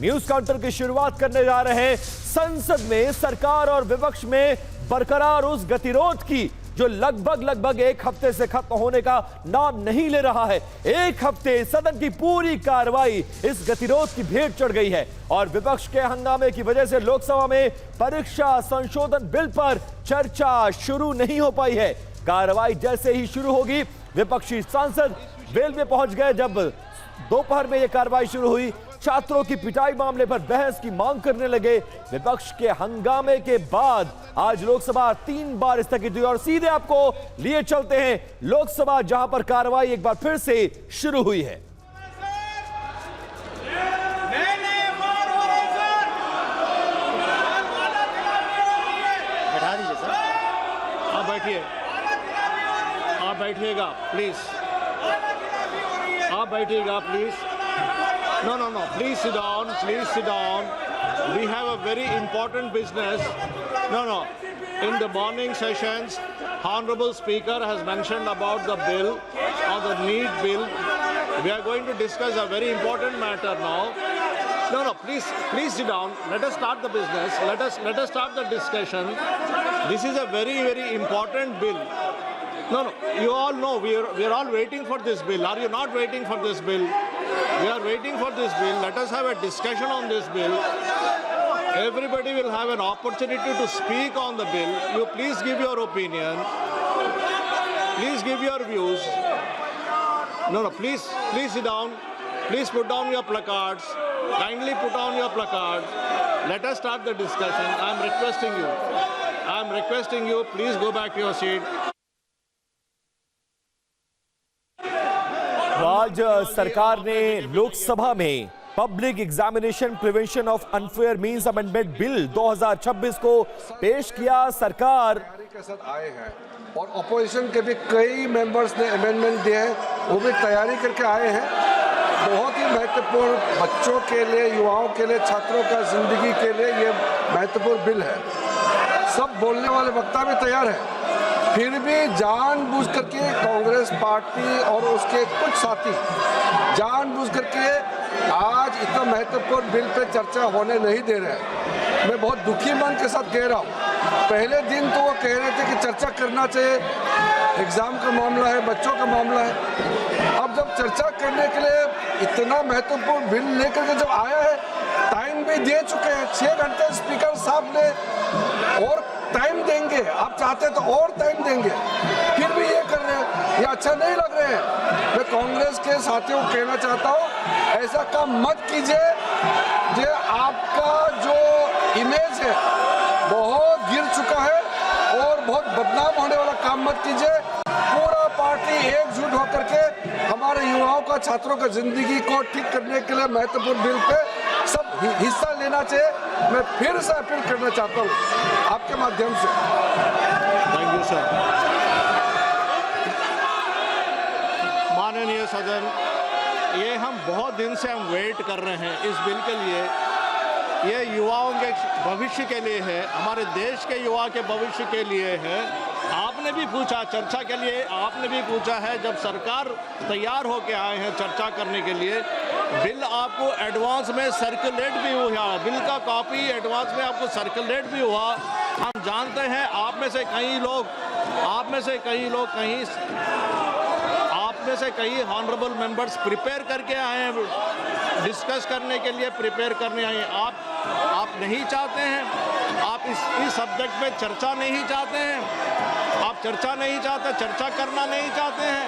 News counter की शुरुआत करने जा रहे हैं। संसद में सरकार और विपक्ष में बरकरार उस गतिरोध की जो लगभग एक हफ्ते से खत्म होने का नाम नहीं ले रहा है। एक हफ्ते सदन की पूरी कार्रवाई इस गतिरोध की भेंट चढ़ गई है और विपक्ष के हंगामे की वजह से लोकसभा में परीक्षा संशोधन बिल पर चर्चा शुरू नहीं हो पाई है। कार्रवाई जैसे ही शुरू होगी, विपक्षी सांसद वेल में पहुंच गए। जब दोपहर में यह कार्रवाई शुरू हुई, छात्रों की पिटाई मामले पर बहस की मांग करने लगे। विपक्ष के हंगामे के बाद आज लोकसभा 3 बार स्थगित हुई और सीधे आपको लिए चलते हैं लोकसभा, जहां पर कार्रवाई एक बार फिर से शुरू हुई है। बैठा दीजिए सर, आप बैठिए, आप बैठिएगा प्लीज, आप बैठिएगा please. No, please sit down, please sit down. We have a very important business. No. In the morning sessions, Honorable Speaker has mentioned about the bill, or the NEET bill. We are going to discuss a very important matter now. No, please sit down. Let us start the business. Let us start the discussion. This is a very important bill. No, you all know we are all waiting for this bill. Are you not waiting for this bill? We are waiting for this bill. Let us have a discussion on this bill. Everybody will have an opportunity to speak on the bill. You please give your opinion. Please give your views. No, please sit down. Please put down your placards. Kindly put down your placards. Let us start the discussion. I am requesting you. Please go back to your seat. आज सरकार ने लोकसभा में public examination prevention of unfair means amendment bill 2026 को पेश किया। सरकार के साथ आए हैं और अपोजिशन के भी कई मेंबर्स ने अमेंडमेंट दिए हैं, वो भी तैयारी करके आए हैं। बहुत ही महत्वपूर्ण, बच्चों के लिए, युवाओं के लिए, छात्रों का जिंदगी के लिए ये महत्वपूर्ण बिल है। सब बोलने वाले वक्ता भी तैयार हैं, फिर भी जानबूझ करके कांग्रेस पार्टी और उसके कुछ साथी जानबूझ करके आज इतना महत्वपूर्ण बिल पे चर्चा होने नहीं दे रहे हैं। मैं बहुत दुखी मन के साथ कह रहा हूँ। पहले दिन तो वो कह रहे थे कि चर्चा करना चाहिए, एग्ज़ाम का मामला है, बच्चों का मामला है। अब जब चर्चा करने के लिए इतना महत्वपूर्ण बिल लेकर के जब आया है, टाइम भी दे चुके हैं 6 घंटे स्पीकर साहब ने, और टाइम देंगे, आप चाहते तो और टाइम देंगे, फिर भी ये कर रहे हैं। ये अच्छा नहीं लग रहे हैं। मैं कांग्रेस के साथियों को कहना चाहता हूँ, ऐसा काम मत कीजिए। जो आपका जो इमेज है बहुत गिर चुका है और बहुत बदनाम होने वाला काम मत कीजिए। पूरा पार्टी एकजुट होकर के हमारे युवाओं का, छात्रों का जिंदगी को ठीक करने के लिए महत्वपूर्ण बिल पे सब हिस्सा लेना चाहिए। मैं फिर से अपील करना चाहता हूँ आपके माध्यम से। Thank you sir. माननीय सदन, ये हम बहुत दिन से वेट कर रहे हैं इस बिल के लिए। ये युवाओं के भविष्य के लिए है, हमारे देश के युवा के भविष्य के लिए है। आपने भी पूछा चर्चा के लिए, आपने भी पूछा है। जब सरकार तैयार होकर आए हैं चर्चा करने के लिए, बिल आपको एडवांस में सर्कुलेट भी हुआ, बिल का कॉपी एडवांस में आपको सर्कुलेट भी हुआ। हम जानते हैं आप में से कई हॉनरेबल मेंबर्स प्रिपेयर करके आए हैं, डिस्कस करने के लिए प्रिपेयर करने आए हैं। आप नहीं चाहते हैं, आप इस सब्जेक्ट पे चर्चा नहीं चाहते हैं, आप चर्चा नहीं चाहते, चर्चा करना नहीं चाहते हैं।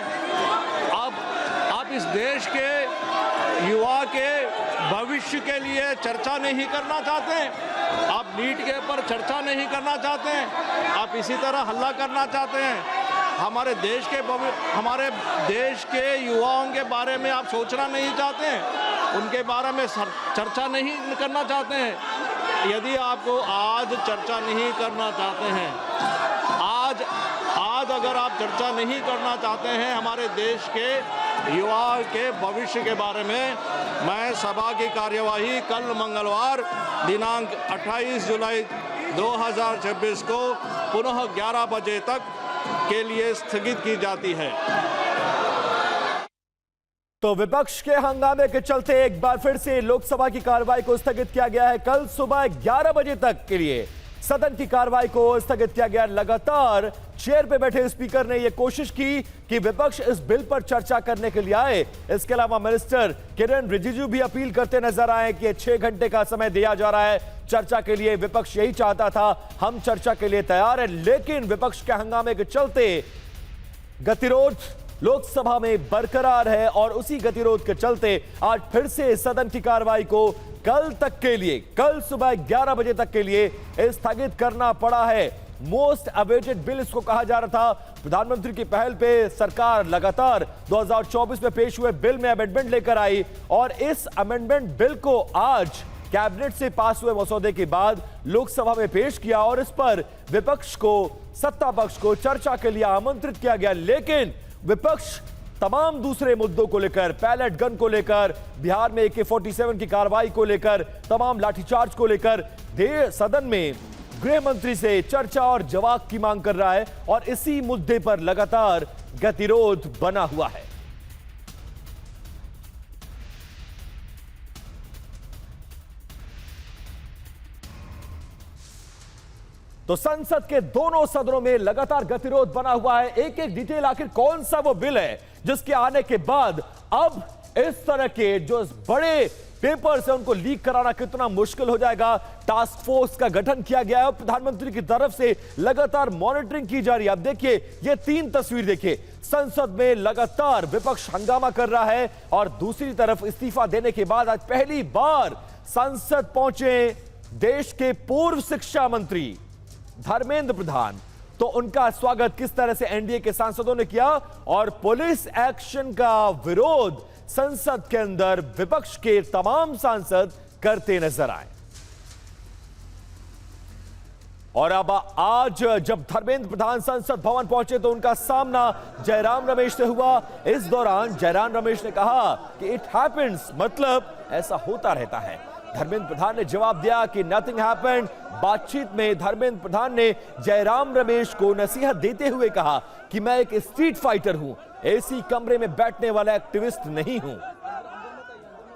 आप इस देश के युवा के भविष्य के लिए चर्चा नहीं करना चाहते हैं, आप नीट के ऊपर चर्चा नहीं करना चाहते हैं, आप इसी तरह हल्ला करना चाहते हैं। हमारे देश के युवाओं के बारे में आप सोचना नहीं चाहते हैं, उनके बारे में चर्चा नहीं करना चाहते हैं। यदि आपको आज चर्चा नहीं करना चाहते हैं, आज अगर आप चर्चा नहीं करना चाहते हैं हमारे देश के युवा के भविष्य के बारे में, मैं सभा की कार्यवाही कल मंगलवार दिनांक 28 जुलाई 2026 को पुनः 11 बजे तक के लिए स्थगित की जाती है। तो विपक्ष के हंगामे के चलते एक बार फिर से लोकसभा की कार्रवाई को स्थगित किया गया है। कल सुबह 11 बजे तक के लिए सदन की कार्रवाई को स्थगित किया गया। लगातार चेयर पे बैठे स्पीकर ने यह कोशिश की कि विपक्ष इस बिल पर चर्चा करने के लिए आए। इसके अलावा मिनिस्टर किरण रिजिजू भी अपील करते नजर आए कि 6 घंटे का समय दिया जा रहा है चर्चा के लिए। विपक्ष यही चाहता था, हम चर्चा के लिए तैयार है, लेकिन विपक्ष के हंगामे के चलते गतिरोध लोकसभा में बरकरार है और उसी गतिरोध के चलते आज फिर से सदन की कार्रवाई को कल तक के लिए, कल सुबह 11 बजे तक के लिए स्थगित करना पड़ा है। मोस्ट अवेटेड बिल इसको कहा जा रहा था। प्रधानमंत्री की पहल पे सरकार लगातार 2024 में पेश हुए बिल में अमेंडमेंट लेकर आई और इस अमेंडमेंट बिल को आज कैबिनेट से पास हुए मसौदे के बाद लोकसभा में पेश किया और इस पर विपक्ष को, सत्ता पक्ष को चर्चा के लिए आमंत्रित किया गया। लेकिन विपक्ष तमाम दूसरे मुद्दों को लेकर, पैलेट गन को लेकर, बिहार में AK-47 की कार्रवाई को लेकर, तमाम लाठीचार्ज को लेकर सदन में गृह मंत्री से चर्चा और जवाब की मांग कर रहा है और इसी मुद्दे पर लगातार गतिरोध बना हुआ है। तो संसद के दोनों सदनों में लगातार गतिरोध बना हुआ है। एक एक डिटेल, आखिर कौन सा वो बिल है जिसके आने के बाद अब इस तरह के जो बड़े पेपर्स है उनको लीक कराना कितना मुश्किल हो जाएगा। टास्क फोर्स का गठन किया गया है और प्रधानमंत्री की तरफ से लगातार मॉनिटरिंग की जा रही है। अब देखिए ये 3 तस्वीर देखिए, संसद में लगातार विपक्ष हंगामा कर रहा है और दूसरी तरफ इस्तीफा देने के बाद आज पहली बार संसद पहुंचे देश के पूर्व शिक्षा मंत्री धर्मेंद्र प्रधान। तो उनका स्वागत किस तरह से एनडीए के सांसदों ने किया और पुलिस एक्शन का विरोध संसद के अंदर विपक्ष के तमाम सांसद करते नजर आए। और अब आज जब धर्मेंद्र प्रधान संसद भवन पहुंचे तो उनका सामना जयराम रमेश से हुआ। इस दौरान जयराम रमेश ने कहा कि इट हैपेंस, मतलब ऐसा होता रहता है। धर्मेंद्र प्रधान ने जवाब दिया कि नथिंग हैपेंड। बातचीत में धर्मेंद्र प्रधान ने जयराम रमेश को नसीहत देते हुए कहा कि मैं एक स्ट्रीट फाइटर हूं, एसी कमरे में बैठने वाला एक्टिविस्ट नहीं हूं।